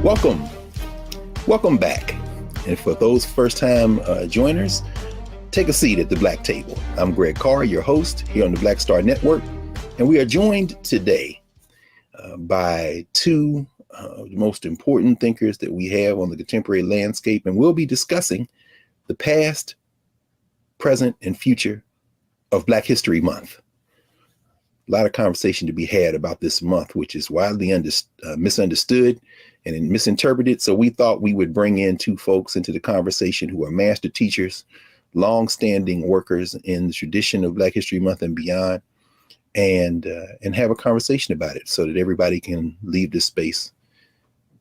Welcome back. And for those first-time joiners, take a seat at the Black Table. I'm Greg Carr, your host here on the Black Star Network, and we are joined today by two of the most important thinkers that we have on the contemporary landscape, and we'll be discussing the past, present, and future of Black History Month. A lot of conversation to be had about this month, which is widely misunderstood and misinterpreted. So we thought we would bring in two folks into the conversation who are master teachers, long-standing workers in the tradition of Black History Month and beyond, and have a conversation about it so that everybody can leave this space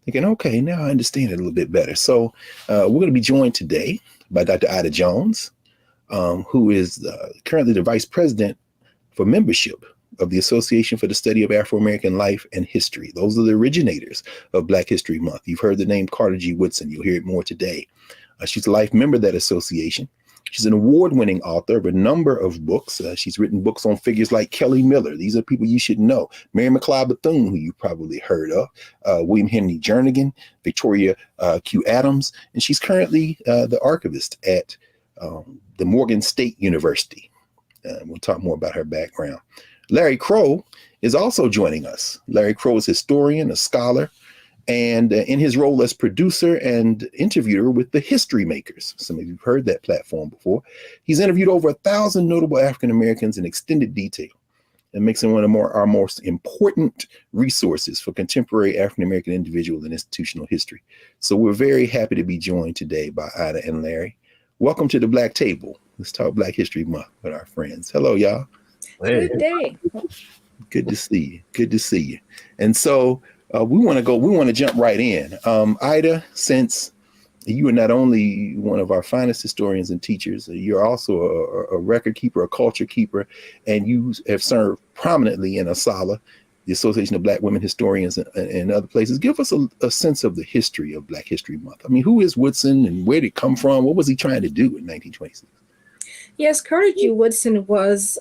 thinking, okay, now I understand it a little bit better. So we're going to be joined today by Dr. Ida Jones, who is currently the vice president for membership of the Association for the Study of Afro-American Life and History. Those are the originators of Black History Month. You've heard the name Carter G. Woodson. You'll hear it more today. She's a life member of that association. She's an award-winning author of a number of books. She's written books on figures like Kelly Miller. These are people you should know. Mary McLeod Bethune, who you probably heard of. William Henry Jernigan, Victoria Q. Adams. And she's currently the archivist at the Morgan State University. We'll talk more about her background. Larry Crow is also joining us. Larry Crow is a historian, a scholar, and in his role as producer and interviewer with the History Makers. Some of you have heard that platform before. He's interviewed over 1,000 notable African Americans in extended detail and makes him one of our most important resources for contemporary African American individual and institutional history. So we're very happy to be joined today by Ida and Larry. Welcome to the Black Table. Let's talk Black History Month with our friends. Hello, y'all. Hey. Good day. Good to see you. Good to see you. And so we want to jump right in. Ida, since you are not only one of our finest historians and teachers, you're also a record keeper, a culture keeper, and you have served prominently in ASALH, the Association of Black Women Historians, and other places. Give us a sense of the history of Black History Month. I mean, who is Woodson and where did he come from? What was he trying to do in 1926? Yes, Carter G. Woodson was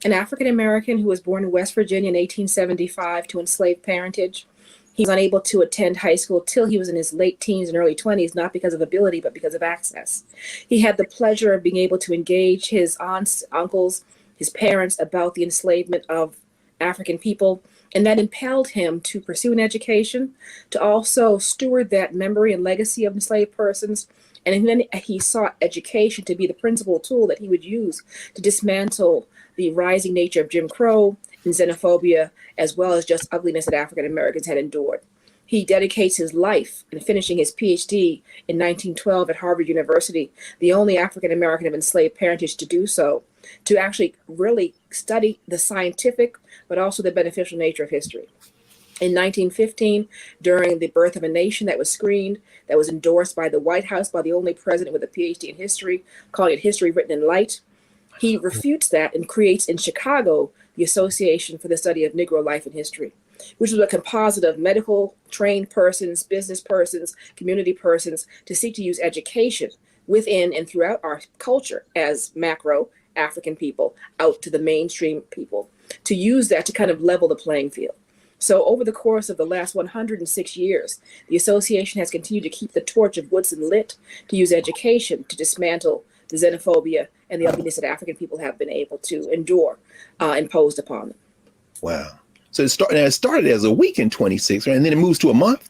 an African-American who was born in West Virginia in 1875 to enslaved parentage. He was unable to attend high school till he was in his late teens and early 20s, not because of ability, but because of access. He had the pleasure of being able to engage his aunts, uncles, his parents about the enslavement of African people, and that impelled him to pursue an education, to also steward that memory and legacy of enslaved persons. And then he sought education to be the principal tool that he would use to dismantle the rising nature of Jim Crow and xenophobia, as well as just ugliness that African Americans had endured. He dedicates his life in finishing his PhD in 1912 at Harvard University, the only African American of enslaved parentage to do so, to actually really study the scientific, but also the beneficial nature of history. In 1915, during the birth of a nation that was screened, that was endorsed by the White House by the only president with a PhD in history, calling it History Written in Light, he refutes that and creates in Chicago the Association for the Study of Negro Life and History, which was a composite of medical trained persons, business persons, community persons to seek to use education within and throughout our culture as macro African people out to the mainstream people, to use that to kind of level the playing field. So over the course of the last 106 years, the association has continued to keep the torch of Woodson lit, to use education to dismantle the xenophobia and the ugliness that African people have been able to endure imposed upon them. Wow. So it started as a week in 26, right? And then it moves to a month?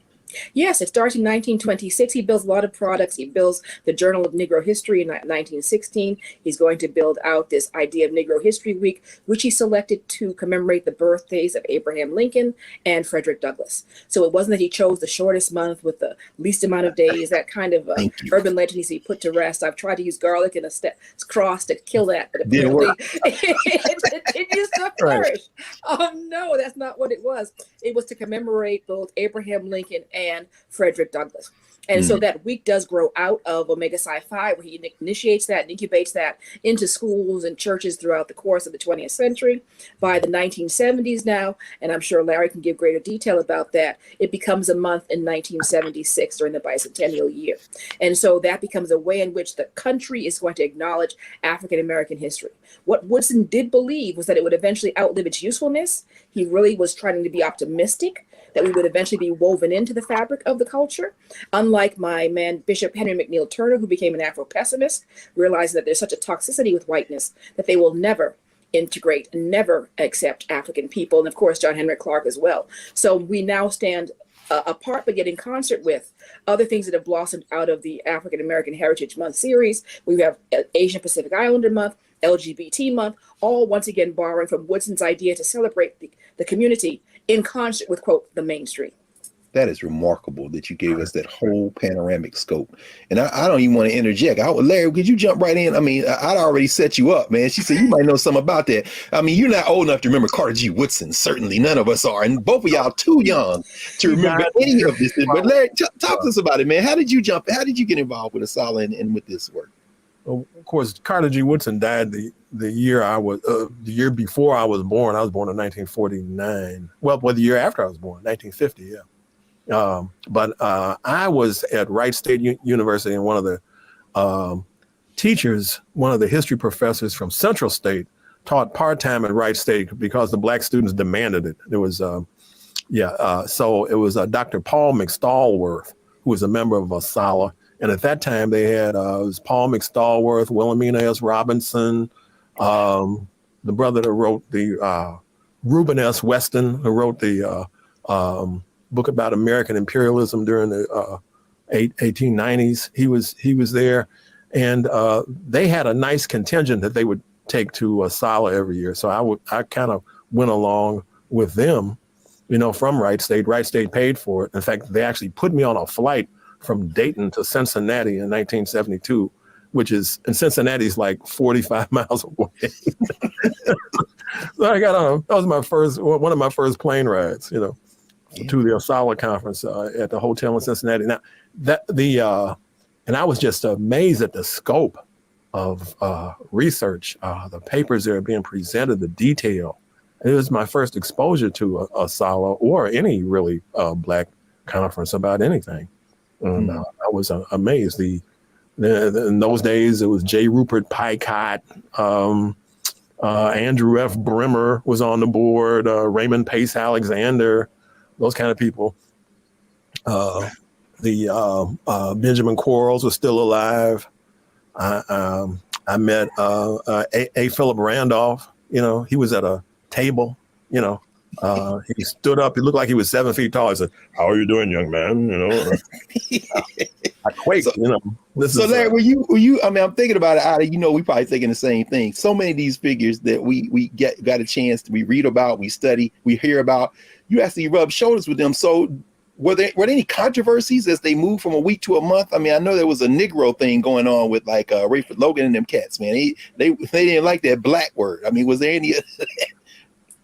Yes, it starts in 1926. He builds a lot of products. He builds the Journal of Negro History in 1916. He's going to build out this idea of Negro History Week, which he selected to commemorate the birthdays of Abraham Lincoln and Frederick Douglass. So it wasn't that he chose the shortest month with the least amount of days, that kind of urban legend needs to be put to rest. I've tried to use garlic and a cross to kill that, but apparently it continues to flourish. No, that's not what it was. It was to commemorate both Abraham Lincoln and Frederick Douglass. And so that week does grow out of Omega Psi Phi, where he initiates that and incubates that into schools and churches throughout the course of the 20th century. By the 1970s now, and I'm sure Larry can give greater detail about that, it becomes a month in 1976 during the bicentennial year. And so that becomes a way in which the country is going to acknowledge African American history. What Woodson did believe was that it would eventually outlive its usefulness. He really was trying to be optimistic, that we would eventually be woven into the fabric of the culture. Unlike my man, Bishop Henry McNeil Turner, who became an Afro-pessimist, realizing that there's such a toxicity with whiteness that they will never integrate and never accept African people. And of course, John Henrik Clarke as well. So we now stand apart, but yet in concert with other things that have blossomed out of the African American Heritage Month series. We have Asian Pacific Islander Month, LGBT Month, all once again borrowing from Woodson's idea to celebrate the community in concert with, quote, the mainstream. That is remarkable that you gave us that whole panoramic scope. And I don't even want to interject. Larry, could you jump right in? I mean, I'd already set you up, man. She said you might know something about that. I mean, you're not old enough to remember Carter G. Woodson. Certainly none of us are. And both of y'all too young to remember any of this. But Larry, talk to us about it, man. How did you jump? How did you get involved with ASALH and with this work? Well, of course, Carter G. Woodson died the year the year before I was born. I was born in 1949. Well, the year after I was born, 1950, yeah. But I was at Wright State University, and one of the teachers, one of the history professors from Central State, taught part-time at Wright State because the black students demanded it. It was, so it was Dr. Paul McStallworth, who was a member of ASALH. And at that time they had, it was Paul McStallworth, Wilhelmina S. Robinson, the brother that wrote the, Reuben S. Weston, who wrote the book about American imperialism during the 1890s. He was there, and they had a nice contingent that they would take to ASALH every year. So I kind of went along with them, from Wright State. Wright State paid for it. In fact, they actually put me on a flight from Dayton to Cincinnati in 1972, and Cincinnati's like 45 miles away. So I got on. That was one of my first plane rides, to the ASALH conference at the hotel in Cincinnati. Now, and I was just amazed at the scope of research, the papers that are being presented, the detail. It was my first exposure to ASALH or any really black conference about anything. And I was amazed. In those days, it was J. Rupert Picott, Andrew F. Brimmer was on the board, Raymond Pace Alexander, those kind of people. Benjamin Quarles was still alive. I met A. Philip Randolph. He was at a table. He stood up. He looked like he was 7 feet tall. He said, "How are you doing, young man?" I quaked. So Larry, were you? I mean, I'm thinking about it. We probably thinking the same thing. So many of these figures that we got a chance we read about, we study, we hear about. You actually rub shoulders with them. So were there any controversies as they moved from a week to a month? I mean, I know there was a Negro thing going on with like Rayford Logan and them cats, man. They didn't like that black word. I mean, was there any?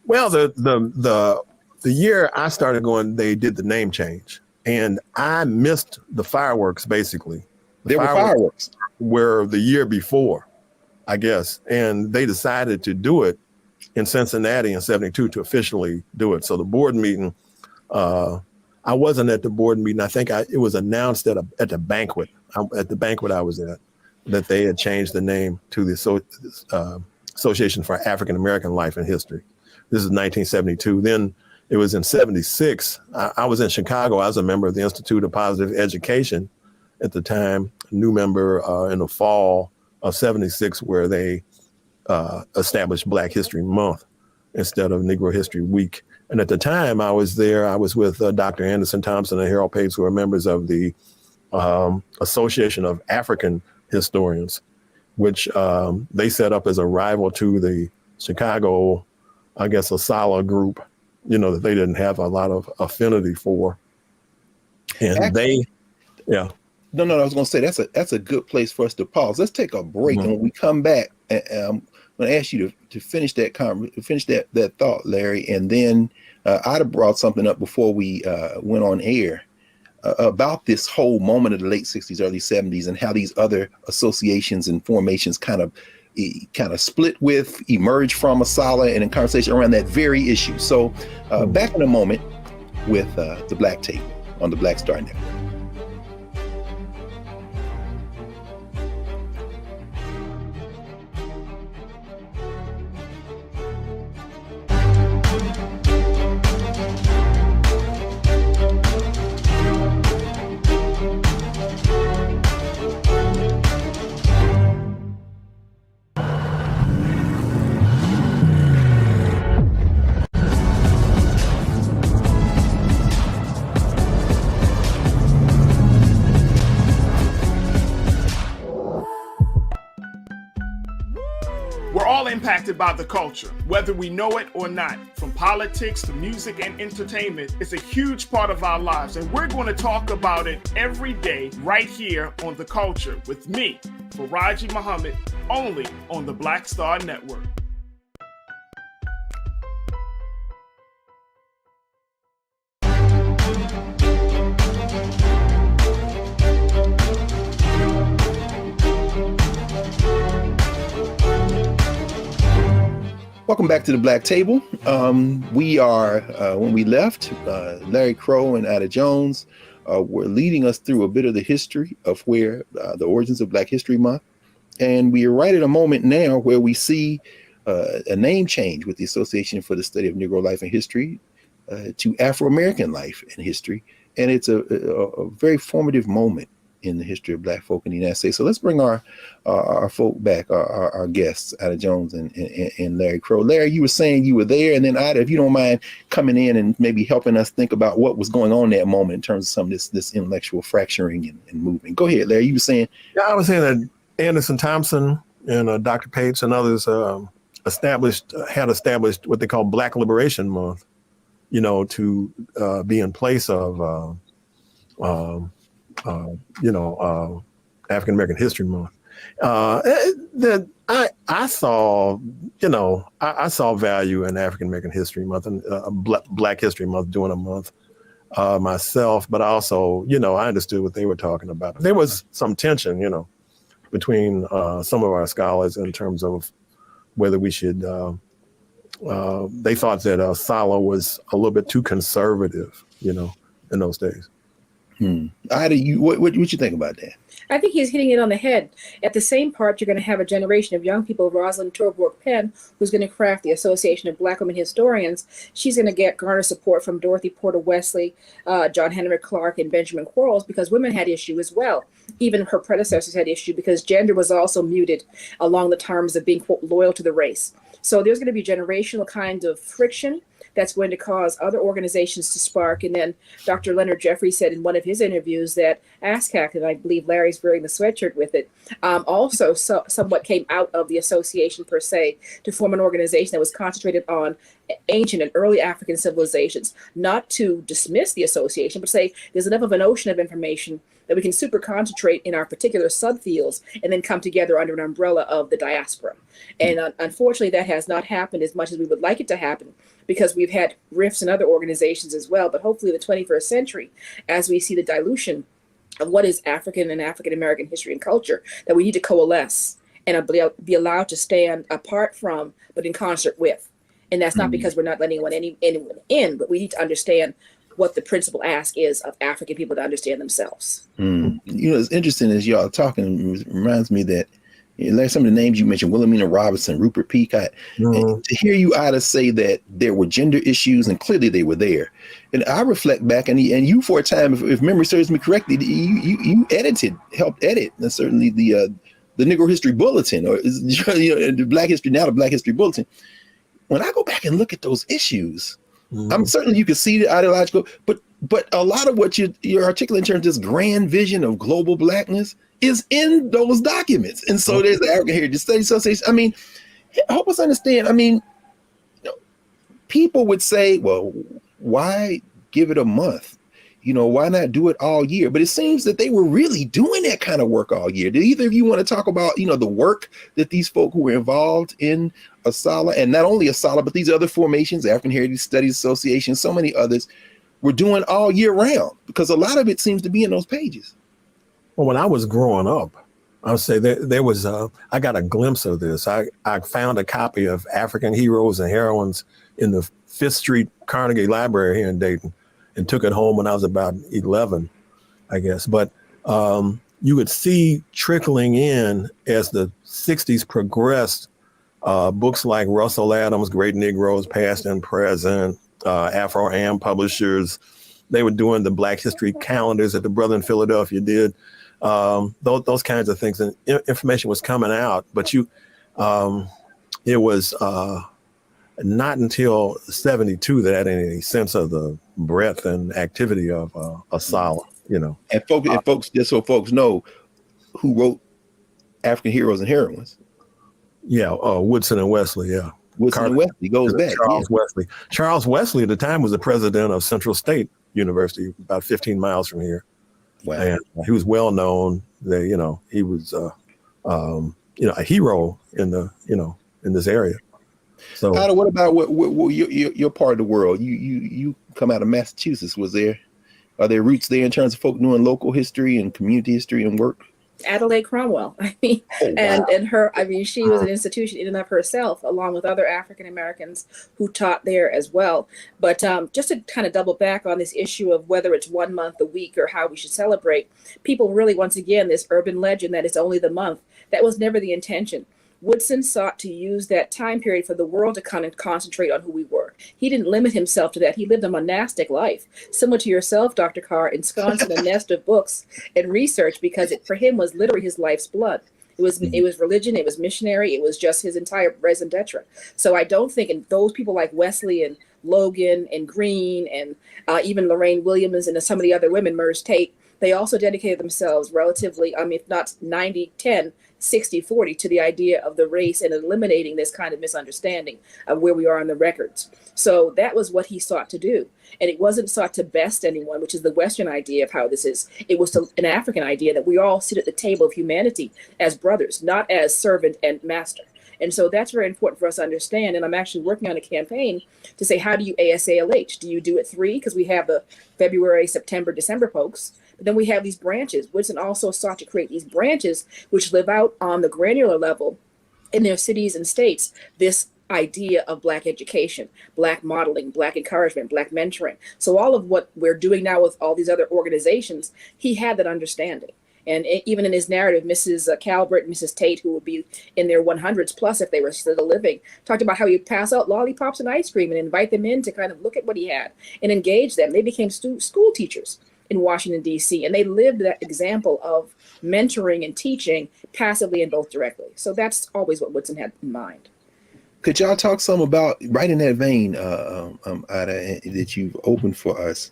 Well, the year I started going, they did the name change, and I missed the fireworks. Basically, There were fireworks. Were the year before, I guess, and they decided to do it in Cincinnati in '72 to officially do it. So the board meeting, I wasn't at the board meeting. I think it was announced at the banquet. At the banquet I was at, that they had changed the name to the Association for African American Life and History. This is 1972. Then it was in '76. I was in Chicago. I was a member of the Institute of Positive Education at the time, a new member in the fall of '76, where they established Black History Month instead of Negro History Week. And at the time I was there, I was with Dr. Anderson Thompson and Harold Pace, who are members of the Association of African Historians, which they set up as a rival to the Chicago, I guess, ASALH group, that they didn't have a lot of affinity for. And Actually, yeah. No, I was going to say that's a good place for us to pause. Let's take a break, and when we come back, I'm going to ask you to finish that thought, Larry, and then I'd have brought something up before we went on air about this whole moment of the late '60s, early '70s, and how these other associations and formations kind of split with, emerge from ASALH, and in conversation around that very issue. So back in a moment with the Black Tape on the Black Star Network. all impacted by the culture, whether we know it or not. From politics to music and entertainment, it's a huge part of our lives, and we're going to talk about it every day right here on The Culture with me, Faraji Muhammad, only on the Black Star Network. Welcome back to the Black Table. We are, when we left, Larry Crow and Ada Jones were leading us through a bit of the history of where the origins of Black History Month. And we are right at a moment now where we see a name change with the Association for the Study of Negro Life and History to Afro-American Life and History. And it's a very formative moment in the history of Black folk in the United States. So let's bring our folk back, our guests, Ada Jones and Larry Crow. Larry, you were saying you were there, and then Ada, if you don't mind coming in and maybe helping us think about what was going on that moment in terms of some of this intellectual fracturing and movement. Go ahead, Larry. You were saying. Yeah, I was saying that Anderson Thompson and Dr. Pates and others had established what they call Black Liberation Month, to be in place of African American History Month. That I saw, I saw value in African American History Month and Black History Month doing a month myself, but also, I understood what they were talking about. There was some tension, between some of our scholars in terms of whether we should. They thought that Sala was a little bit too conservative, in those days. Ida, what you think about that? I think he's hitting it on the head. At the same part, you're going to have a generation of young people, Rosalind Torborg Penn, who's going to craft the Association of Black Women Historians. She's going to garner support from Dorothy Porter Wesley, John Henry Clark, and Benjamin Quarles, because women had issue as well. Even her predecessors had issue because gender was also muted along the terms of being, quote, loyal to the race. So there's going to be generational kind of friction that's going to cause other organizations to spark. And then Dr. Leonard Jeffrey said in one of his interviews that ASCAC, and I believe Larry's wearing the sweatshirt with it, also somewhat came out of the association per se to form an organization that was concentrated on ancient and early African civilizations, not to dismiss the association, but say there's enough of an ocean of information that we can super concentrate in our particular subfields and then come together under an umbrella of the diaspora. And unfortunately, that has not happened as much as we would like it to happen, because we've had rifts in other organizations as well. But hopefully the 21st century, as we see the dilution of what is African and African American history and culture, that we need to coalesce and be allowed to stand apart from, but in concert with. And that's not because we're not letting anyone in, but we need to understand what the principal ask is of African people to understand themselves. It's interesting as y'all talking, it reminds me that like some of the names you mentioned, Wilhelmina Robinson, Rupert Peacock, and to hear you, Ida, say that there were gender issues, and clearly they were there. And I reflect back, and you for a time, if memory serves me correctly, you helped edit, and certainly the Negro History Bulletin, or the Black History, now the Black History Bulletin. When I go back and look at those issues, I'm certainly, you can see the ideological, but a lot of what you're articulating in terms of this grand vision of global Blackness is in those documents. And so there's the African Heritage Studies Association. I mean, help us understand. I mean, people would say, well, why give it a month? Why not do it all year? But it seems that they were really doing that kind of work all year. Do either of you want to talk about, the work that these folk who were involved in ASALH, and not only ASALH, but these other formations, African Heritage Studies Association, so many others, were doing all year round? Because a lot of it seems to be in those pages. Well, when I was growing up, I would say there was, I got a glimpse of this. I found a copy of African Heroes and Heroines in the Fifth Street Carnegie Library here in Dayton, and took it home when I was about 11, I guess. But you would see trickling in as the 60s progressed, books like Russell Adams' Great Negroes, Past and Present, Afro-Am Publishers. They were doing the Black History calendars that the brother in Philadelphia did. Those kinds of things, and information was coming out, but it was not until 72 that I had any sense of the breadth and activity of ASALH, And folks, just so folks know, who wrote African Heroes and Heroines? Yeah, Woodson and Wesley, yeah. Woodson and Wesley goes back. Charles Wesley. Charles Wesley at the time was the president of Central State University, about 15 miles from here. Wow. And he was well known. He was a hero in this area. So, Ida, what about what your part of the world? You come out of Massachusetts. Are there roots there in terms of folk doing local history and community history and work? Adelaide Cromwell. She was an institution in and of herself, along with other African Americans who taught there as well. But just to kind of double back on this issue of whether it's 1 month a week or how we should celebrate, people really, once again, this urban legend that it's only the month, that was never the intention. Woodson sought to use that time period for the world to kind of concentrate on who we were. He didn't limit himself to that. He lived a monastic life, similar to yourself, Dr. Carr, ensconced in a nest of books and research, because it for him was literally his life's blood. It was religion, it was missionary, it was just his entire raison d'etre. So I don't think, and those people like Wesley and Logan and Green and even Lorraine Williams and some of the other women, Merce Tate, they also dedicated themselves relatively, if not 90-10, 60-40 to the idea of the race and eliminating this kind of misunderstanding of where we are on the records. So that was what he sought to do. And it wasn't sought to best anyone, which is the Western idea of how this is. It was an African idea that we all sit at the table of humanity as brothers, not as servant and master. And so that's very important for us to understand. And I'm actually working on a campaign to say, how do you ASALH? Do you do it 3? Because we have the February, September, December folks. But then we have these branches. Woodson also sought to create these branches which live out on the granular level in their cities and states, this idea of Black education, Black modeling, Black encouragement, Black mentoring. So all of what we're doing now with all these other organizations, he had that understanding. And even in his narrative, Mrs. Calvert and Mrs. Tate, who would be in their 100s plus if they were still living, talked about how he'd pass out lollipops and ice cream and invite them in to kind of look at what he had and engage them. They became school teachers in Washington, D.C., and they lived that example of mentoring and teaching passively and both directly. So that's always what Woodson had in mind. Could y'all talk some about, right in that vein, Ida, that you've opened for us,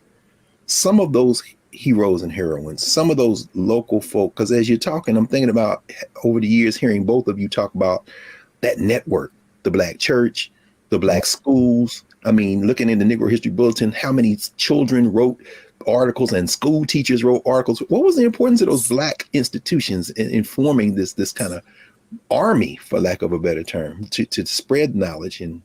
some of those heroes and heroines, some of those local folk? Because as you're talking, I'm thinking about, over the years, hearing both of you talk about that network, the Black church, the Black schools. I mean, looking in the Negro History Bulletin, how many children wrote articles and school teachers wrote articles. What was the importance of those Black institutions in forming this kind of army, for lack of a better term, to spread knowledge? And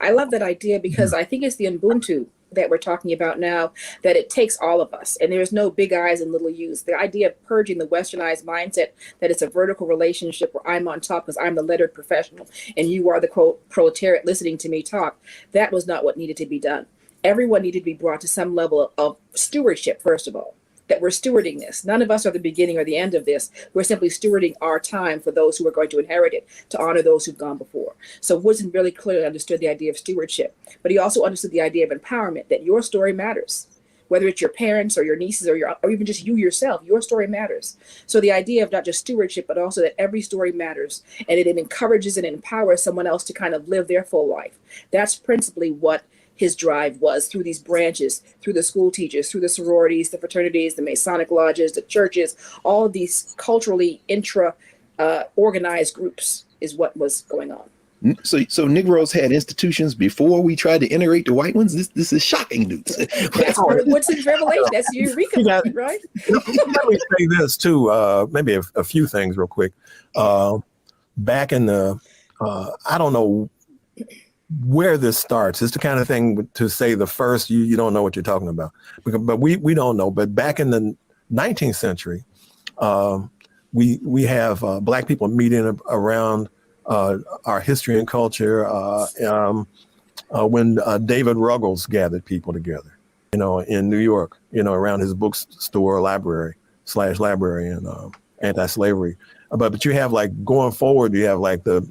I love that idea, because I think it's the Ubuntu that we're talking about now, that it takes all of us, and there's no big I's and little U's. The idea of purging the westernized mindset that it's a vertical relationship where I'm on top because I'm the lettered professional and you are the quote proletariat listening to me talk, that was not what needed to be done. Everyone needed to be brought to some level of stewardship, first of all, that we're stewarding this. None of us are the beginning or the end of this. We're simply stewarding our time for those who are going to inherit it, to honor those who've gone before. So Woodson really clearly understood the idea of stewardship, but he also understood the idea of empowerment, that your story matters. Whether it's your parents or your nieces or even just you yourself, your story matters. So the idea of not just stewardship, but also that every story matters, and it encourages and empowers someone else to kind of live their full life. That's principally what his drive was, through these branches, through the school teachers, through the sororities, the fraternities, the Masonic lodges, the churches, all of these culturally organized groups is what was going on. So Negroes had institutions before we tried to integrate the white ones. This is shocking news. That's part of Woodson's revelation. That's Eureka, right? Let me say this too. Maybe a few things real quick. Back in the, I don't know where this starts. It's the kind of thing to say the first, you don't know what you're talking about, but we don't know. But back in the 19th century, we have Black people meeting around our history and culture when David Ruggles gathered people together, in New York, around his bookstore library and anti-slavery. But you have, like, going forward, you have like the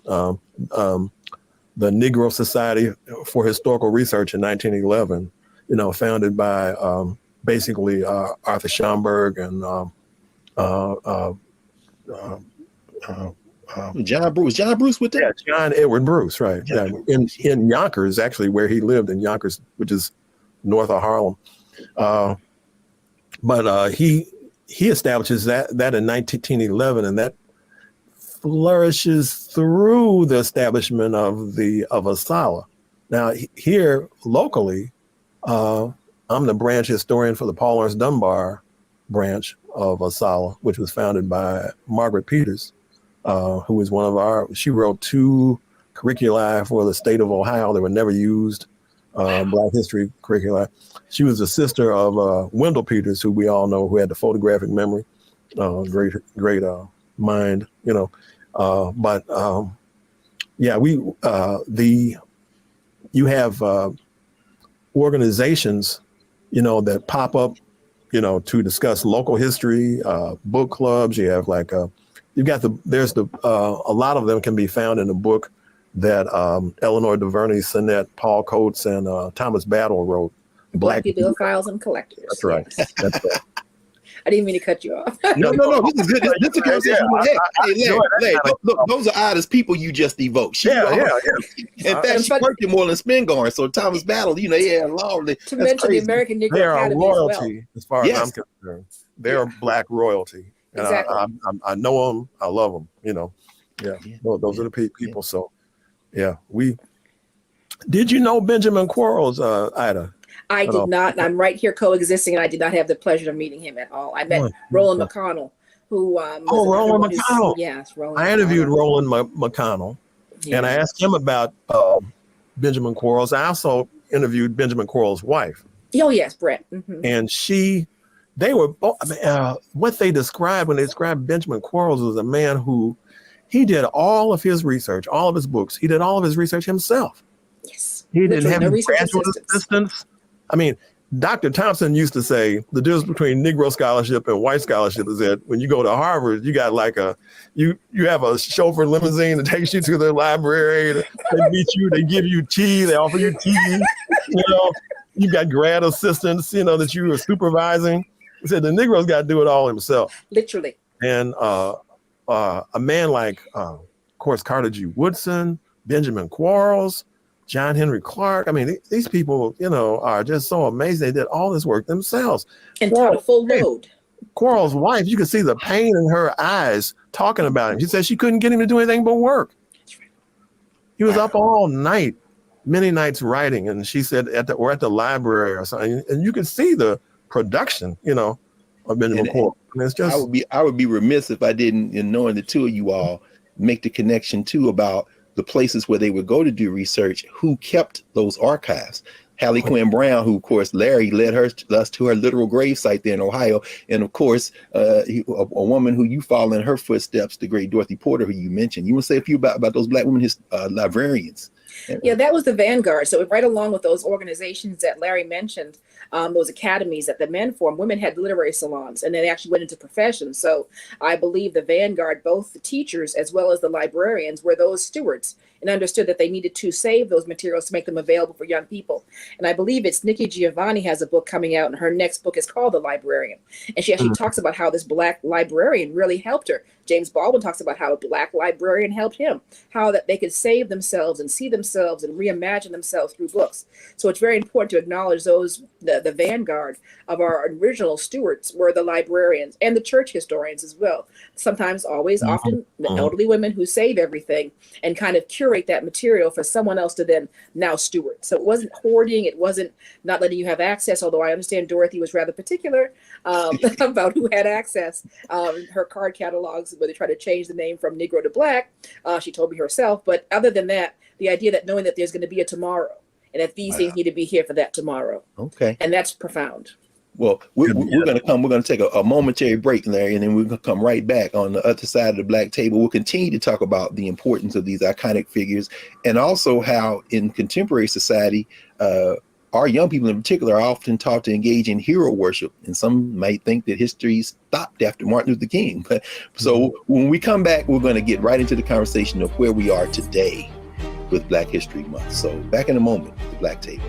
Negro Society for Historical Research in 1911, founded by basically Arthur Schomburg and John Bruce with that? Yeah, John Edward Bruce, right. Yeah. In Yonkers, actually, where he lived in Yonkers, which is north of Harlem. But he establishes that in 1911, and that flourishes through the establishment of ASALH. Now here locally, I'm the branch historian for the Paul Laurence Dunbar branch of ASALH, which was founded by Margaret Peters, who was she wrote 2 curricula for the state of Ohio that were never used, Black history curricula. She was the sister of Wendell Peters, who we all know, who had the photographic memory, great mind, you have organizations, that pop up, to discuss local history, book clubs. You have a lot of them can be found in a book that Eleanor DuVernay, Sinnett, Paul Coates, and Thomas Battle wrote. Black Bibliophiles and Collectors. That's right. Yes. That's right. I didn't mean to cut you off. No. This is good. This is a conversation. Look, those are oddest people you just evoked. In fact, she worked in Moreland Spingarn, so Thomas Battle, long. To mention the American Negro They are Academy royalty, as far as I'm concerned. They're Black royalty. And exactly. I know them. I love them. Those are the people. So, did you know Benjamin Quarles, Ida? I did not, and I'm right here coexisting, and I did not have the pleasure of meeting him at all. I met Roland McConnell, who Roland McConnell. Yes, Roland. I interviewed Roland McConnell, and I asked him about Benjamin Quarles. I also interviewed Benjamin Quarles' wife. Oh yes, Brett. Mm-hmm. And they were both. What they described when they described Benjamin Quarles was a man who he did all of his research, all of his books. He did all of his research himself. Yes, he didn't have any graduate assistance. I mean, Dr. Thompson used to say the difference between Negro scholarship and white scholarship is that when you go to Harvard, you got you have a chauffeur limousine that takes you to the library. They meet you, they give you tea, they offer you tea. You got grad assistants, that you are supervising. He said the Negro's got to do it all himself. Literally. And a man like, of course, Carter G. Woodson, Benjamin Quarles, John Henry Clark. I mean, these people, are just so amazing. They did all this work themselves. And taught a full load. Quarles' wife, you could see the pain in her eyes talking about him. She said she couldn't get him to do anything but work. He was up all night, many nights writing. And she said at the library or something. And you could see the production, of Benjamin Quarles. I mean, it's just. I would be remiss if I didn't, in knowing the two of you all, make the connection too about the places where they would go to do research, who kept those archives. Hallie Quinn Brown, who of course Larry led us to her literal gravesite there in Ohio, and of course a woman who you follow in her footsteps, the great Dorothy Porter, who you mentioned. You want to say a few about those Black women librarians? Yeah, that was the vanguard. So right along with those organizations that Larry mentioned, those academies that the men formed, women had literary salons, and they actually went into professions. So I believe the vanguard, both the teachers as well as the librarians, were those stewards and understood that they needed to save those materials to make them available for young people. And I believe it's Nikki Giovanni has a book coming out, and her next book is called The Librarian. And she actually talks about how this Black librarian really helped her. James Baldwin talks about how a Black librarian helped him, how that they could save themselves and see themselves and reimagine themselves through books. So it's very important to acknowledge those, the vanguard of our original stewards were the librarians and the church historians as well. Sometimes, always, often the elderly women who save everything and kind of curate that material for someone else to then now steward. So it wasn't hoarding, it wasn't not letting you have access, although I understand Dorothy was rather particular about who had access. Her card catalogs, where they try to change the name from Negro to Black, she told me herself. But other than that, the idea that knowing that there's going to be a tomorrow and that these things need to be here for that tomorrow. Okay. And that's profound. Well, we're going to take a momentary break, Larry, and then we're going to come right back on the other side of the black table. We'll continue to talk about the importance of these iconic figures, and also how in contemporary society, our young people in particular are often taught to engage in hero worship. And some might think that history stopped after Martin Luther King. But so when we come back, we're going to get right into the conversation of where we are today with Black History Month. So back in a moment, the Black Table.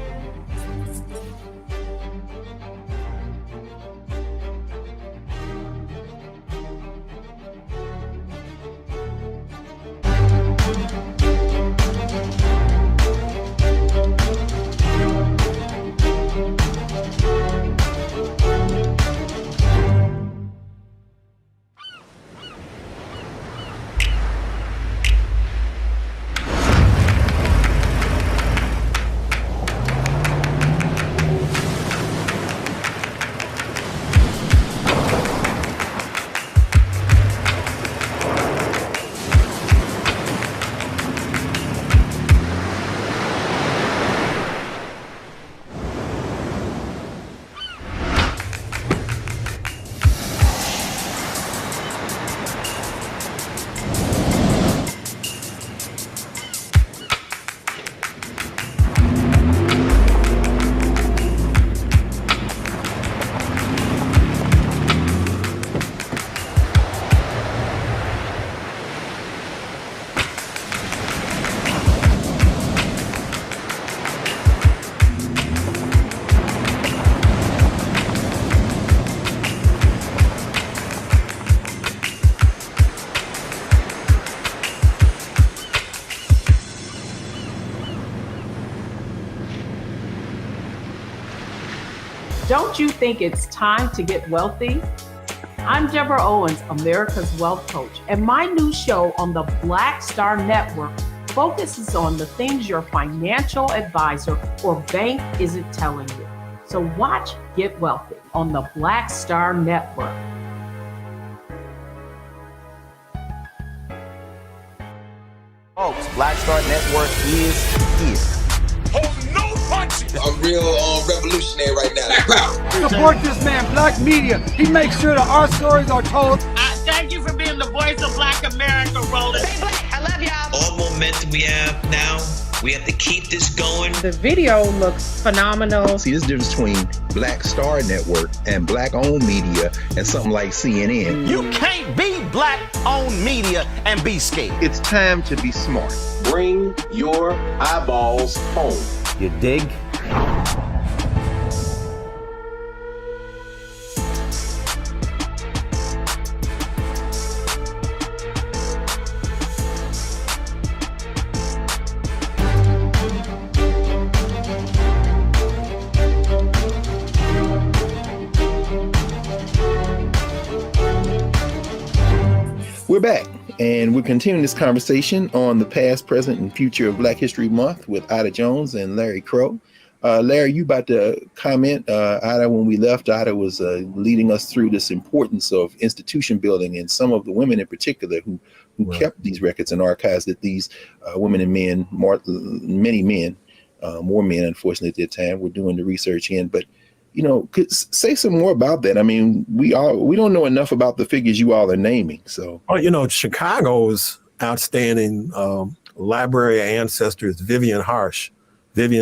Don't you think it's time to get wealthy? I'm Deborah Owens, America's Wealth Coach, and my new show on the Black Star Network focuses on the things your financial advisor or bank isn't telling you. So watch Get Wealthy on the Black Star Network. Folks, Black Star Network is here. Oh, no punches! I'm real revolutionary right now. Support this man, Black Media. He makes sure that our stories are told. Thank you for being the voice of Black America, Roland. Stay black. I love y'all. All momentum we have now, we have to keep this going. The video looks phenomenal. See, this difference between Black Star Network and Black-owned media and something like CNN. You can't be Black-owned media and be scared. It's time to be smart. Bring your eyeballs home. You dig? We're back, and we're continuing this conversation on the past, present, and future of Black History Month with Ida Jones and Larry Crow. Larry, you about to comment? Ida, when we left, Ida was leading us through this importance of institution building and some of the women in particular who right. kept these records and archives that these women and men, many men, more men, unfortunately, at that time, were doing the research in. But you know, say some more about that. I mean, we don't know enough about the figures you all are naming. So, well, you know, Chicago's outstanding library ancestor is Vivian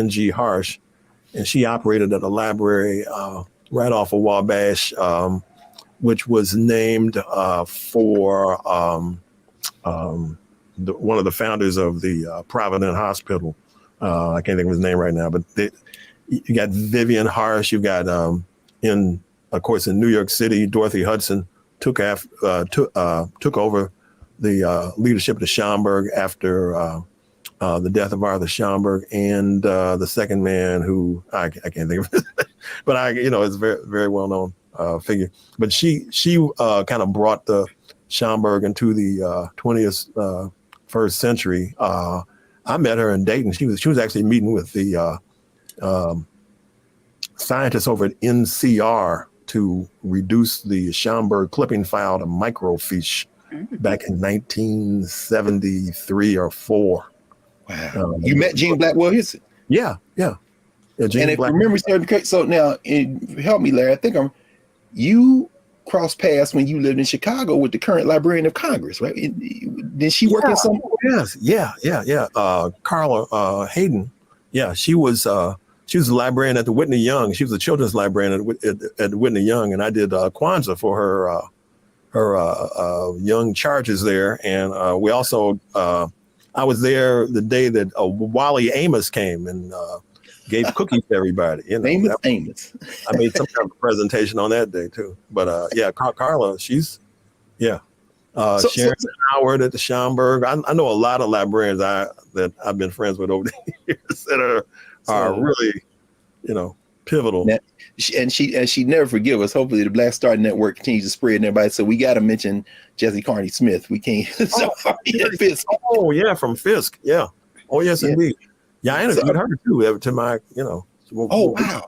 G. Harsh, and she operated at a library right off of Wabash, which was named for one of the founders of the Providence Hospital. I can't think of his name right now, but you got Vivian Harsh. You got, of course, in New York City, Dorothy Hudson took over the leadership of the Schomburg after the death of Arthur Schomburg, and the second man who I can't think of, but is a very, very well known figure. But she kind of brought the Schomburg into the 20th first century. I met her in Dayton. She was actually meeting with the scientists over at NCR to reduce the Schomburg clipping file to microfiche back in 1973 or 4. Wow. You met Jean Blackwell Hisson? Yeah. Jean and if memory serves correct, so now help me, Larry. I think you crossed paths when you lived in Chicago with the current Librarian of Congress, right? Did she work in some? Yes. Yeah. Carla Hayden. Yeah, she was a librarian at the Whitney Young. She was a children's librarian at Whitney Young, and I did Kwanzaa for her young charges there. And we also, I was there the day that Wally Amos came and gave cookies to everybody. You know, Amos. I made some kind of presentation on that day too. But Carla, she's Sharon Howard at the Schomburg. I know a lot of librarians that I've been friends with over the years that are really, pivotal. Now, she never forgive us. Hopefully the Black Star Network continues to spread and everybody. So we got to mention Jesse Carney Smith. We can't. Fisk. Oh yeah, from Fisk. Yeah. Oh yes, indeed. Yeah, I interviewed her too. To my, Oh wow.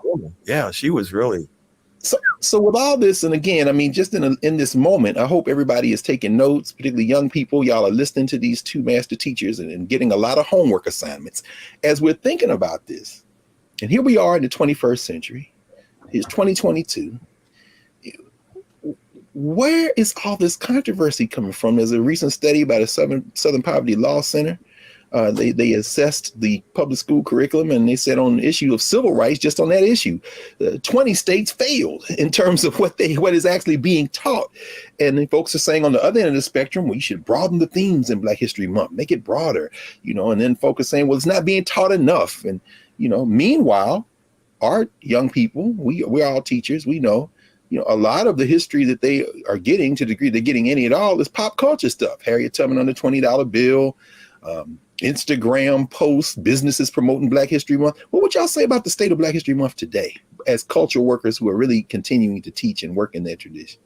Yeah, she was really. So with all this, and again, I mean, just in this moment, I hope everybody is taking notes, particularly young people. Y'all are listening to these two master teachers and getting a lot of homework assignments as we're thinking about this. And here we are in the 21st century. It's 2022. Where is all this controversy coming from? There's a recent study by the Southern Poverty Law Center. They assessed the public school curriculum, and they said on the issue of civil rights, just on that issue, 20 states failed in terms of what is actually being taught. And then folks are saying on the other end of the spectrum, we should broaden the themes in Black History Month, make it broader, and then folks are saying, well, it's not being taught enough. And, meanwhile, our young people, we're all teachers, we know, a lot of the history that they are getting, to the degree they're getting any at all, is pop culture stuff. Harriet Tubman on the $20 bill, Instagram posts, businesses promoting Black History Month. What would y'all say about the state of Black History Month today as cultural workers who are really continuing to teach and work in that tradition?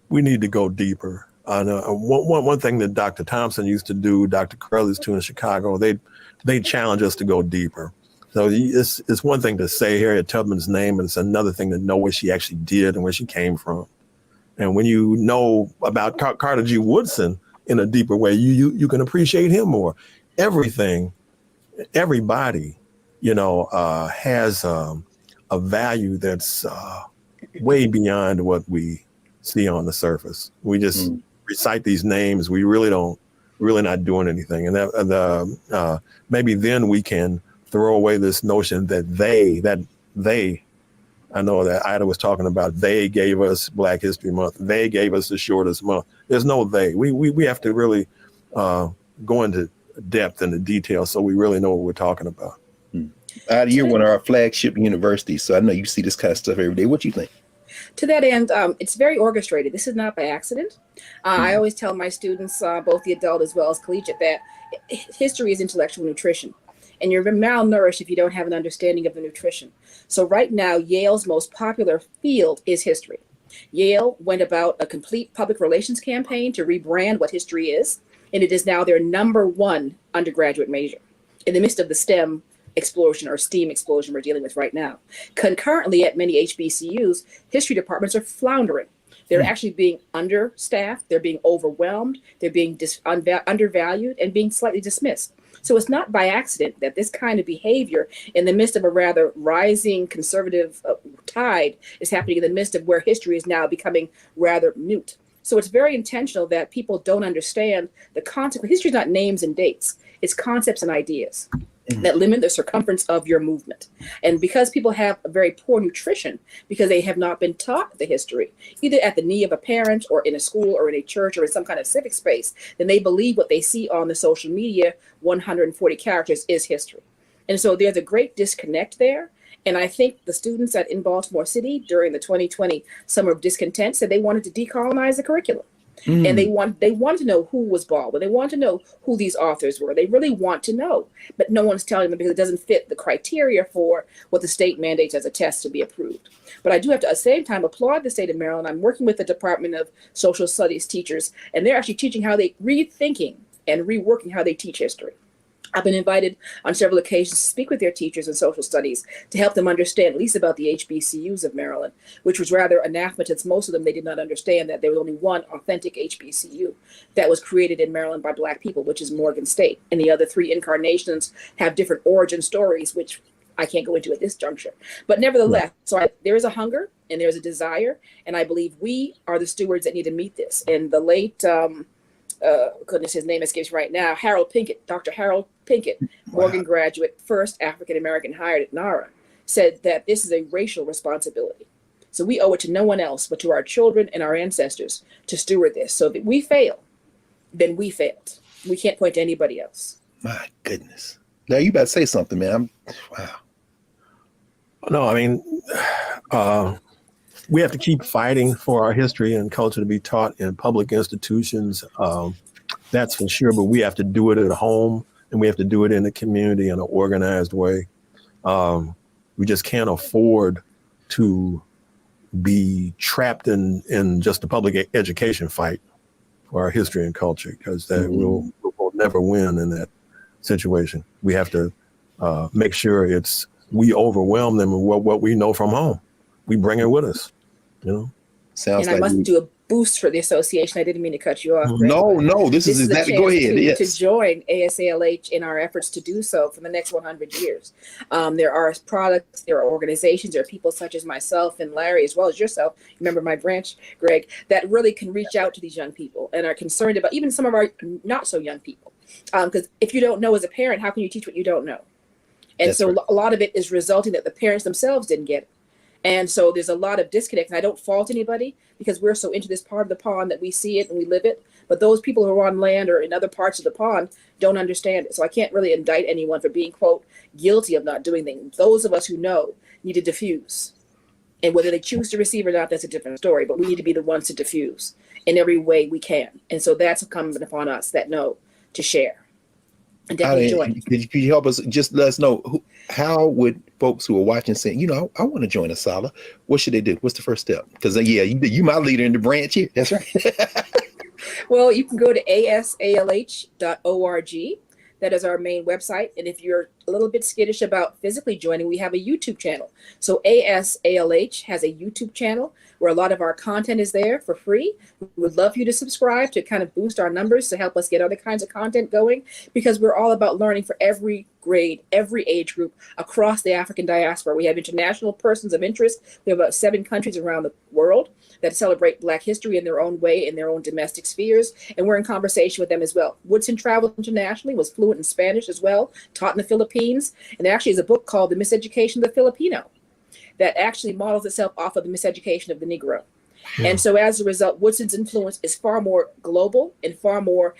We need to go deeper. I know one thing that Dr. Thompson used to do, Dr. Carr used to in Chicago, they challenge us to go deeper. So it's one thing to say Harriet Tubman's name, and it's another thing to know what she actually did and where she came from. And when you know about Carter G. Woodson in a deeper way, you can appreciate him more. Everybody, has a value that's way beyond what we see on the surface. We just recite these names. We really not doing anything. And maybe then we can throw away this notion that they, I know that Ida was talking about, they gave us Black History Month. They gave us the shortest month. There's no they. We have to really go into depth and the details so we really know what we're talking about. Ida, you're one of our flagship universities, so I know you see this kind of stuff every day. What do you think? To that end, it's very orchestrated. This is not by accident. I always tell my students, both the adult as well as collegiate, that history is intellectual nutrition. And you're malnourished if you don't have an understanding of the nutrition. So right now, Yale's most popular field is history. Yale went about a complete public relations campaign to rebrand what history is, and it is now their #1 undergraduate major in the midst of the STEM explosion or STEAM explosion we're dealing with right now. Concurrently, at many HBCUs, history departments are floundering. They're actually being understaffed, they're being overwhelmed, they're being undervalued and being slightly dismissed. So it's not by accident that this kind of behavior in the midst of a rather rising conservative tide is happening in the midst of where history is now becoming rather mute. So it's very intentional that people don't understand the concept. History is not names and dates, it's concepts and ideas that limit the circumference of your movement. And because people have a very poor nutrition, because they have not been taught the history, either at the knee of a parent or in a school or in a church or in some kind of civic space, then they believe what they see on the social media, 140 characters, is history. And so there's a great disconnect there. And I think the students in Baltimore City during the 2020 Summer of Discontent said they wanted to decolonize the curriculum. And they want to know who was Baldwin. They want to know who these authors were. They really want to know, but no one's telling them because it doesn't fit the criteria for what the state mandates as a test to be approved. But I do have to, at the same time, applaud the state of Maryland. I'm working with the Department of Social Studies teachers, and they're actually teaching how they rethinking and reworking how they teach history. I've been invited on several occasions to speak with their teachers in social studies to help them understand at least about the HBCUs of Maryland, which was rather anathema to most of them. They did not understand that there was only one authentic HBCU that was created in Maryland by Black people, which is Morgan State. And the other 3 incarnations have different origin stories, which I can't go into at this juncture. But nevertheless, there is a hunger and there's a desire. And I believe we are the stewards that need to meet this. And the late, goodness, his name escapes right now, Dr. Harold Pinkett, Morgan graduate, first African-American hired at NARA, said that this is a racial responsibility. So we owe it to no one else but to our children and our ancestors to steward this. So if we fail, then we failed. We can't point to anybody else. My goodness. Now you about to say something, man. Wow. No, I mean, we have to keep fighting for our history and culture to be taught in public institutions. That's for sure, but we have to do it at home and we have to do it in the community in an organized way. We just can't afford to be trapped in just the public education fight for our history and culture, because that we'll never win in that situation. We have to make sure we overwhelm them with what we know from home. We bring it with us, Sounds and I must do a boost for the association. I didn't mean to cut you off. Greg, no, this is exactly. Go ahead. To join ASALH in our efforts to do so for the next 100 years. There are products, there are organizations, there are people such as myself and Larry, as well as yourself. Remember my branch, Greg, that really can reach out to these young people and are concerned about even some of our not so young people. Because if you don't know as a parent, how can you teach what you don't know? And that's so right. A lot of it is resulting that the parents themselves didn't get it. And so there's a lot of disconnect. And I don't fault anybody because we're so into this part of the pond that we see it and we live it. But those people who are on land or in other parts of the pond don't understand it. So I can't really indict anyone for being, quote, guilty of not doing things. Those of us who know need to diffuse. And whether they choose to receive or not, that's a different story. But we need to be the ones to diffuse in every way we can. And so that's incumbent upon us that know to share. I definitely join. Could you help us? Just let us know how would folks who are watching say, I want to join Asala. What should they do? What's the first step? Because you my leader in the branch here. That's right. Well, you can go to asalh.org. That is our main website. And if you're a little bit skittish about physically joining, we have a YouTube channel. So ASALH has a YouTube channel where a lot of our content is there for free. We would love you to subscribe to kind of boost our numbers to help us get other kinds of content going, because we're all about learning for every grade, every age group across the African diaspora. We have international persons of interest. We have about 7 countries around the world that celebrate Black history in their own way, in their own domestic spheres, and we're in conversation with them as well. Woodson traveled internationally, was fluent in Spanish as well, taught in the Philippines, and there actually is a book called The Miseducation of the Filipino that actually models itself off of the miseducation of the Negro. And so as a result, Woodson's influence is far more global and far more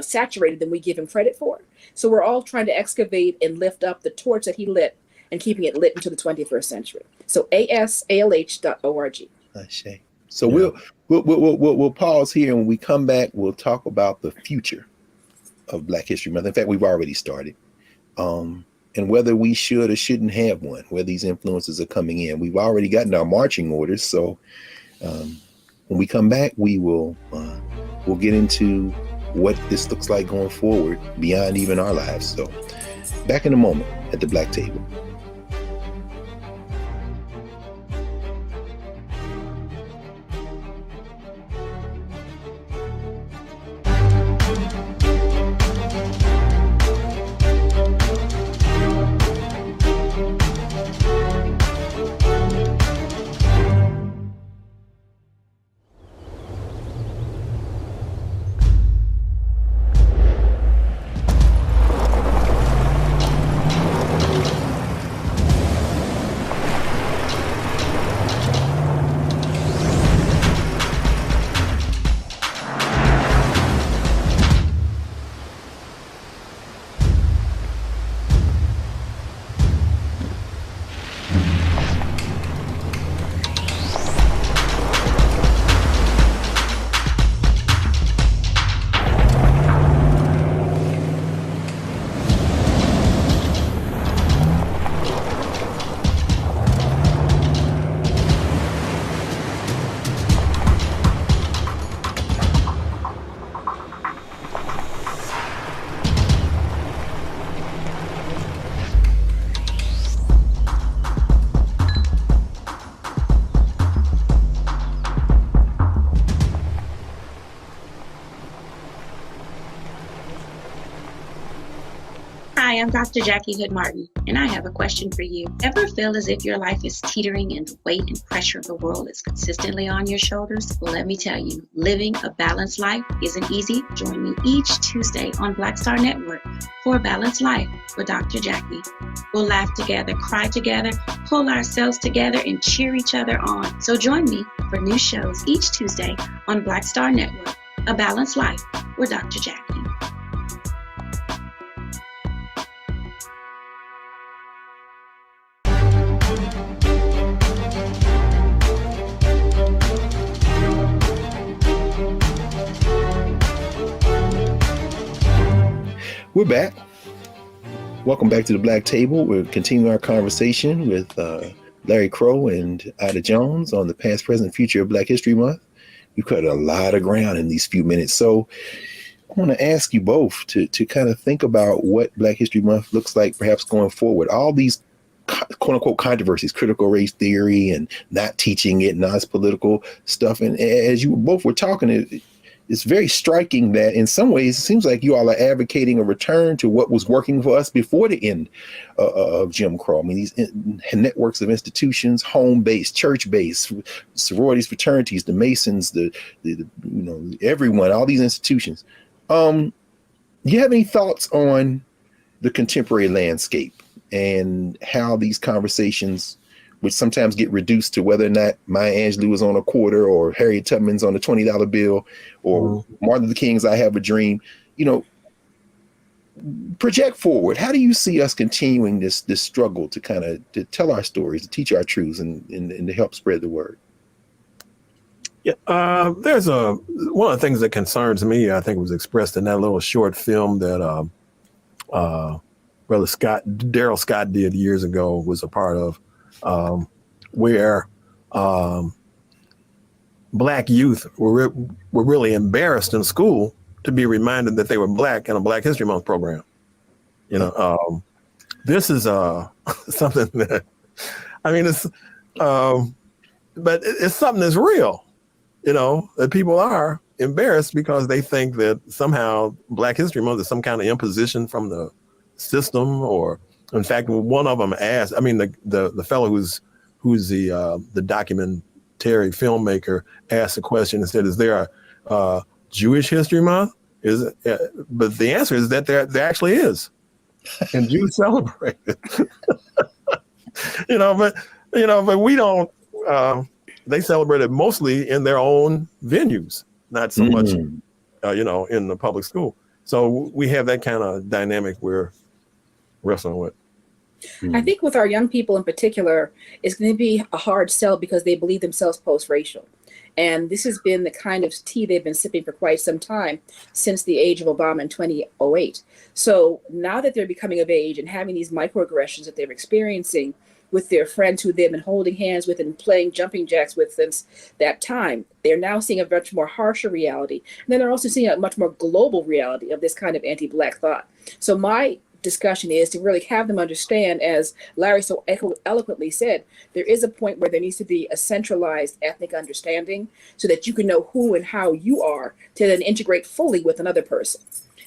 saturated than we give him credit for. So we're all trying to excavate and lift up the torch that he lit and keeping it lit into the 21st century. So asalh.org. So we'll pause here, and when we come back, we'll talk about the future of Black History Month. In fact, we've already started, and whether we should or shouldn't have one, where these influences are coming in. We've already gotten our marching orders, so when we come back, we'll get into what this looks like going forward beyond even our lives. So back in a moment at the Black Table. Hi, I'm Dr. Jackie Hood Martin, and I have a question for you. Ever feel as if your life is teetering and the weight and pressure of the world is consistently on your shoulders? Well, let me tell you, living a balanced life isn't easy. Join me each Tuesday on Black Star Network for A Balanced Life with Dr. Jackie. We'll laugh together, cry together, pull ourselves together, and cheer each other on. So join me for new shows each Tuesday on Black Star Network, A Balanced Life with Dr. Jackie. We're back. Welcome back to the Black Table. We're continuing our conversation with Larry Crow and Ida Jones on the past, present, future of Black History Month. We've covered a lot of ground in these few minutes. So I want to ask you both to kind of think about what Black History Month looks like perhaps going forward. All these quote unquote controversies, critical race theory and not teaching it, non-political stuff. And as you both were talking, it's very striking that in some ways, it seems like you all are advocating a return to what was working for us before the end of Jim Crow. I mean, these networks of institutions, home-based, church-based, sororities, fraternities, the Masons, the everyone, all these institutions. Do you have any thoughts on the contemporary landscape and how these conversations, which sometimes get reduced to whether or not Maya Angelou is on a quarter or Harriet Tubman's on a $20 bill or Martin Luther King's I Have a Dream, project forward. How do you see us continuing this struggle to kind of to tell our stories, to teach our truths and to help spread the word? Yeah, there's one of the things that concerns me, I think was expressed in that little short film that Brother Daryl Scott did years ago, was a part of, where Black youth were really embarrassed in school to be reminded that they were Black in a Black History Month program. This is something that, I mean, it's, but it's something that's real, that people are embarrassed because they think that somehow Black History Month is some kind of imposition from the system, or in fact, one of them asked, I mean, the fellow who's the documentary filmmaker asked the question and said, is there a Jewish History Month? But the answer is that there actually is. And Jews celebrate it. But we don't, they celebrate it mostly in their own venues, not so much, in the public school. So we have that kind of dynamic we're wrestling with. I think with our young people in particular, it's going to be a hard sell because they believe themselves post-racial. And this has been the kind of tea they've been sipping for quite some time, since the age of Obama in 2008. So now that they're becoming of age and having these microaggressions that they're experiencing with their friends who they've been holding hands with and playing jumping jacks with since that time, they're now seeing a much more harsher reality. And then they're also seeing a much more global reality of this kind of anti-Black thought. So my discussion is to really have them understand, as Larry so eloquently said, there is a point where there needs to be a centralized ethnic understanding so that you can know who and how you are to then integrate fully with another person.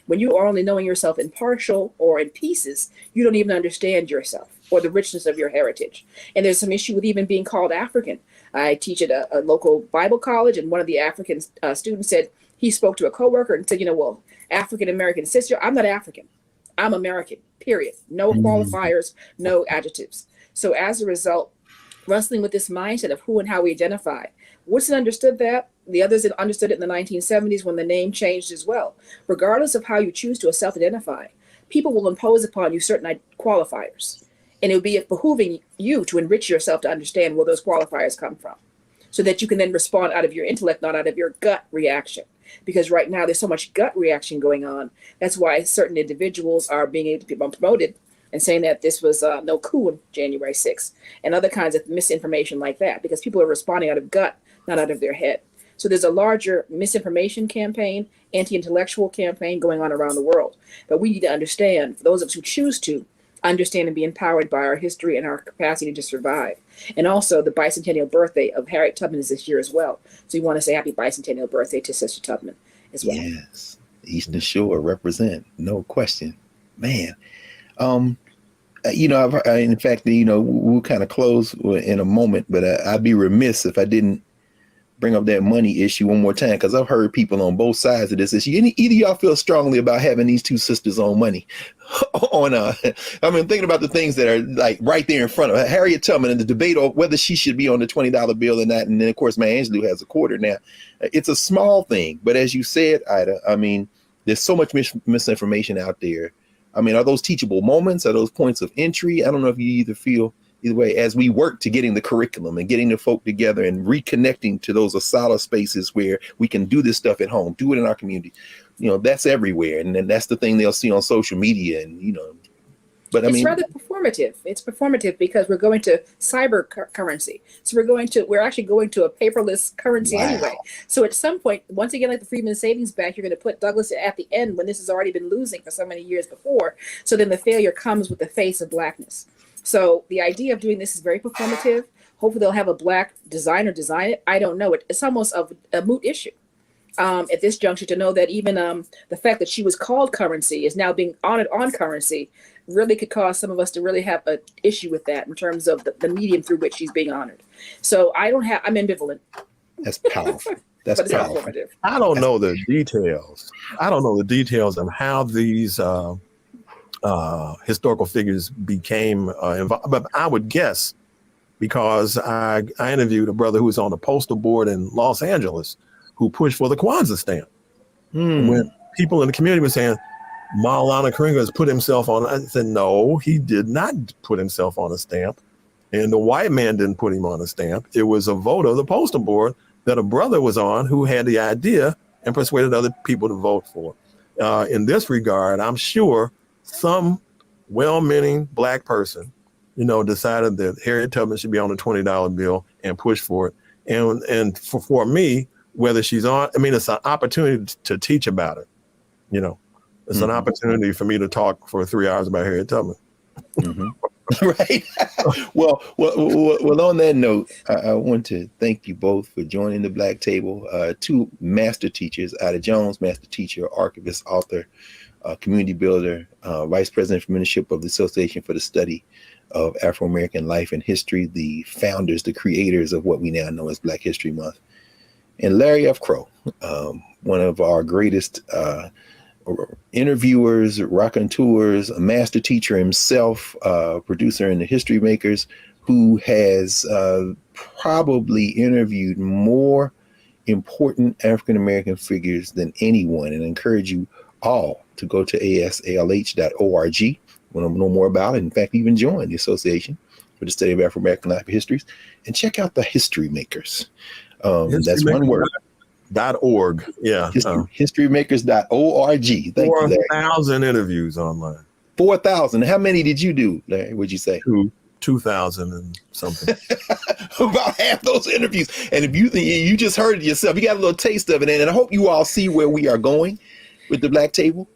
When you are only knowing yourself in partial or in pieces, you don't even understand yourself or the richness of your heritage. And there's some issue with even being called African. I teach at a local Bible college, and one of the African students said he spoke to a coworker and said, well, African-American sister, I'm not African. I'm American, period. No qualifiers, no adjectives. So as a result, wrestling with this mindset of who and how we identify. Woodson understood that. The others had understood it in the 1970s when the name changed as well. Regardless of how you choose to self-identify, people will impose upon you certain qualifiers. And it would be behooving you to enrich yourself to understand where those qualifiers come from, so that you can then respond out of your intellect, not out of your gut reaction. Because right now there's so much gut reaction going on. That's why certain individuals are being able to be promoted and saying that this was no coup on January 6th and other kinds of misinformation like that, because people are responding out of gut, not out of their head. So there's a larger misinformation campaign, anti-intellectual campaign going on around the world. But we need to understand, for those of us who choose to, understand and be empowered by our history and our capacity to survive. And also the bicentennial birthday of Harriet Tubman is this year as well. So we want to say happy bicentennial birthday to Sister Tubman as well. Yes, Eastern Shore represent, no question. Man, in fact, we'll kind of close in a moment, but I'd be remiss if I didn't bring up that money issue one more time, because I've heard people on both sides of this issue. Either y'all feel strongly about having these two sisters on money thinking about the things that are like right there in front of her. Harriet Tubman and the debate on whether she should be on the $20 bill or not. And then of course, Maya Angelou has a quarter now. It's a small thing, but as you said, Ida, there's so much misinformation out there. Are those teachable moments? Are those points of entry? I don't know if you either way, as we work to getting the curriculum and getting the folk together and reconnecting to those solid spaces where we can do this stuff at home, do it in our community, that's everywhere. And then that's the thing they'll see on social media. And, but it's rather performative. It's performative because we're going to cyber currency. So we're actually going to a paperless currency anyway. So at some point, once again, like the Freedmen's Savings Bank, you're going to put Douglas at the end when this has already been losing for so many years before. So then the failure comes with the face of Blackness. So the idea of doing this is very performative. Hopefully they'll have a Black designer design it. I don't know. It's almost a moot issue at this juncture to know that even the fact that she was called currency is now being honored on currency really could cause some of us to really have an issue with that in terms of the medium through which she's being honored. So I'm ambivalent. That's powerful. That's but powerful. I don't know the details. I don't know the details of how these historical figures became involved, but I would guess, because I interviewed a brother who was on the postal board in Los Angeles who pushed for the Kwanzaa stamp. When people in the community were saying, Maulana Karenga has put himself on, I said, no, he did not put himself on a stamp. And the white man didn't put him on a stamp. It was a vote of the postal board that a brother was on who had the idea and persuaded other people to vote for. In this regard, I'm sure some well-meaning Black person, decided that Harriet Tubman should be on the $20 bill and push for it. And for me, whether she's on, it's an opportunity to teach about it. It's an opportunity for me to talk for 3 hours about Harriet Tubman. Mm-hmm. Right. Well, on that note, I want to thank you both for joining the Black Table. Two master teachers, Ida Jones, master teacher, archivist, author, community builder, vice president for membership of the Association for the Study of Afro-American Life and History, the founders, the creators of what we now know as Black History Month. And Larry F. Crow, one of our greatest interviewers, raconteurs, a master teacher himself, producer in the History Makers, who has probably interviewed more important African-American figures than anyone. And I encourage you all to go to asalh.org. Want to know more about it. In fact, even join the Association for the Study of Afro-American Life and Histories and check out the History Makers. That's one word. .org. Yeah. Historymakers.org. Thank you, Larry. 4,000 interviews online. 4,000. How many did you do, Larry? Would you say? 2,000 and something. About half those interviews. And if you just heard it yourself, you got a little taste of it. And I hope you all see where we are going with the Black Table.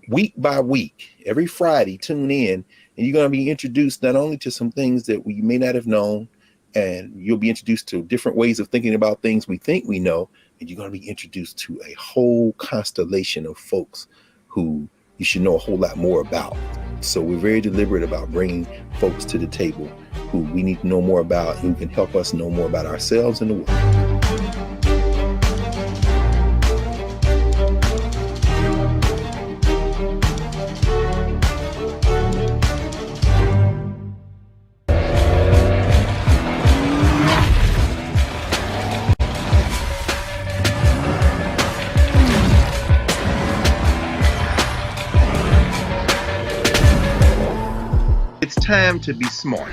Week by week, every Friday, tune in, and you're going to be introduced not only to some things that we may not have known, and you'll be introduced to different ways of thinking about things we think we know, and you're going to be introduced to a whole constellation of folks who you should know a whole lot more about. So we're very deliberate about bringing folks to the table who we need to know more about, who can help us know more about ourselves and the world. It's time to be smart.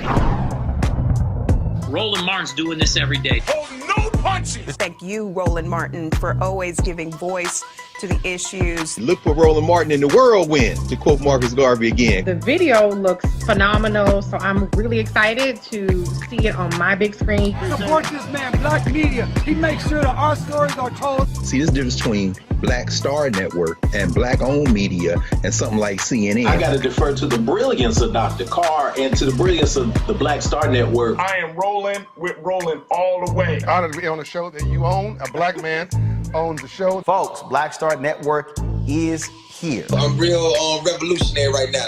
Roland Martin's doing this every day. Oh, no punches! Thank you, Roland Martin, for always giving voice to the issues. Look for Roland Martin in the whirlwind, to quote Marcus Garvey again. The video looks phenomenal, so I'm really excited to see it on my big screen. Support this man, Black Media. He makes sure that our stories are told. See, this difference between Black Star Network and Black-owned media and something like CNN. I got to defer to the brilliance of Dr. Carr and to the brilliance of the Black Star Network. I am rolling with Roland all the way. Honored to be on a show that you own. A Black man owns the show. Folks, Black Star Network is here. I'm real revolutionary right now.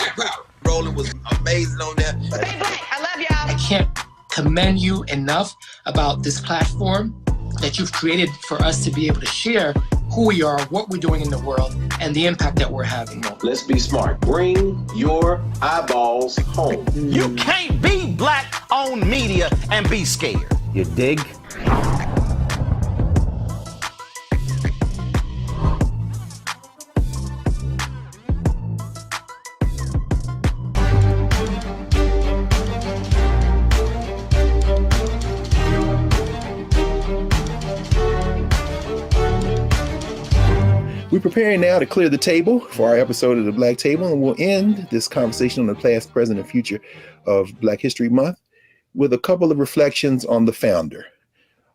Roland was amazing on that. I love y'all. I can't commend you enough about this platform that you've created for us to be able to share who we are, what we're doing in the world, and the impact that we're having. Let's be smart. Bring your eyeballs home. You can't be Black-owned media and be scared. You dig? We're preparing now to clear the table for our episode of the Black Table, and we'll end this conversation on the past, present, and future of Black History Month with a couple of reflections on the founder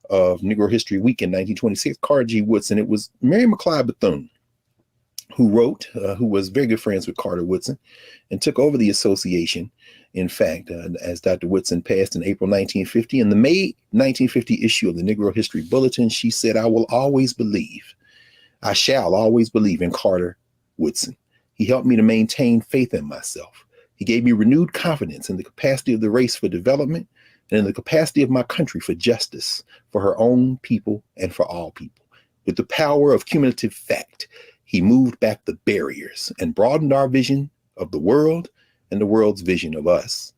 of Negro History Week in 1926, Carr G. Woodson. It was Mary McLeod Bethune who wrote, who was very good friends with Carter Woodson and took over the association. In fact, as Dr. Woodson passed in April 1950, in the May 1950 issue of the Negro History Bulletin, she said, I shall always believe in Carter Woodson. He helped me to maintain faith in myself. He gave me renewed confidence in the capacity of the race for development and in the capacity of my country for justice, for her own people and for all people. With the power of cumulative fact, he moved back the barriers and broadened our vision of the world and the world's vision of us.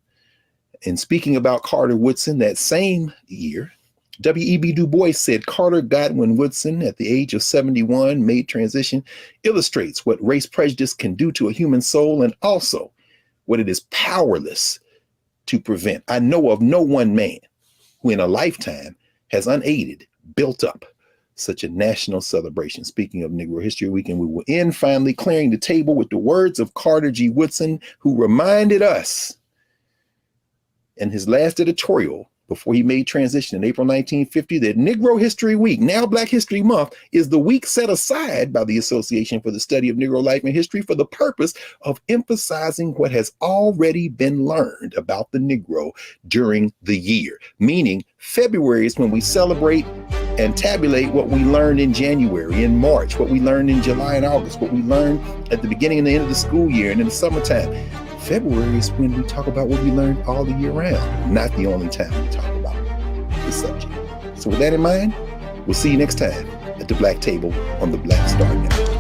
In speaking about Carter Woodson that same year, W.E.B. Du Bois said, Carter Godwin Woodson, at the age of 71, made transition, illustrates what race prejudice can do to a human soul and also what it is powerless to prevent. I know of no one man who in a lifetime has unaided built up such a national celebration. Speaking of Negro History Week, and we will end finally clearing the table with the words of Carter G. Woodson, who reminded us in his last editorial before he made transition in April 1950 that Negro History Week, now Black History Month, is the week set aside by the Association for the Study of Negro Life and History for the purpose of emphasizing what has already been learned about the Negro during the year. Meaning February is when we celebrate and tabulate what we learned in January, in March, what we learned in July and August, what we learned at the beginning and the end of the school year and in the summertime. February is when we talk about what we learned all the year round, not the only time we talk about the subject. So with that in mind, we'll see you next time at the Black Table on the Black Star Network.